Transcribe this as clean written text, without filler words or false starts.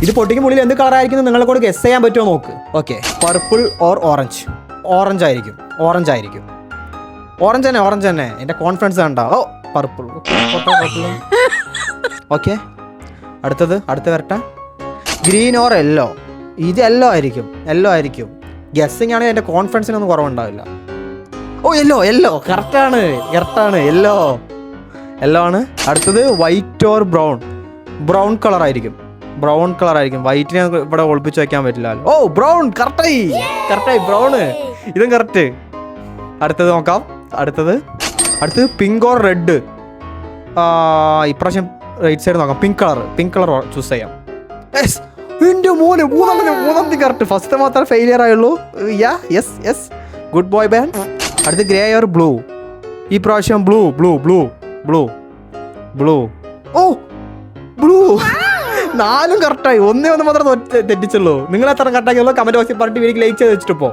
ഇത് പൊട്ടിക്കുമ്പോൾ എന്ത് കളറായിരിക്കും നിങ്ങളെ കൂടെ ഗസ് ചെയ്യാൻ പറ്റുമോ നോക്ക്. Okay, purple or orange. Orange ആയിരിക്കും. ഓറഞ്ച് തന്നെ. എൻ്റെ കോൺഫിഡൻസ് കണ്ടോ? ഓ പർപ്പിൾ. ഓക്കെ, അടുത്ത് വരട്ടെ. Green or yellow. ഇത് യെല്ലോ ആയിരിക്കും. ഗസ്സിങ് ആണെങ്കിൽ എൻ്റെ കോൺഫിഡൻസിനൊന്നും കുറവുണ്ടാവില്ല. ഓ യെല്ലോ കറക്റ്റാണ്. യെല്ലോ ആണ്. അടുത്തത് വൈറ്റ് ഓർ ബ്രൗൺ കളർ ആയിരിക്കും. വൈറ്റിനെ ഇവിടെ ഒളിപ്പിച്ച് വെക്കാൻ പറ്റില്ല. ഓ ബ്രൗൺ, കറക്റ്റായി ബ്രൗണ്. ഇതും കറക്റ്റ്. അടുത്തത് നോക്കാം. അടുത്തത് പിങ്ക് ഓർ റെഡ്. ഇപ്രാവശ്യം റൈറ്റ് സൈഡ് നോക്കാം. പിങ്ക് കളർ ചൂസ് ചെയ്യാം. എൻ്റെ മോന് മൂന്നാമത്തെ കറക്റ്റ്. ഫസ്റ്റ് മാത്രമേ ഫെയിലിയർ ആയുള്ളൂ. Yes good boy ban. അടുത്ത് ഗ്രേ ഓർ ബ്ലൂ. ഈ പ്രാവശ്യം ബ്ലൂ. ഓ ബ്ലൂ. 4 കറക്റ്റായി. ഒന്നേ മാത്രം തെറ്റിച്ചുള്ളൂ. നിങ്ങൾ എത്ര കറക്റ്റാക്കിയുള്ളൂ? കമന്റ് ബോക്സിൽ പറഞ്ഞിട്ട് വീഡിയോ ലൈക്ക് ചെയ്ത് വെച്ചിട്ട് പോ.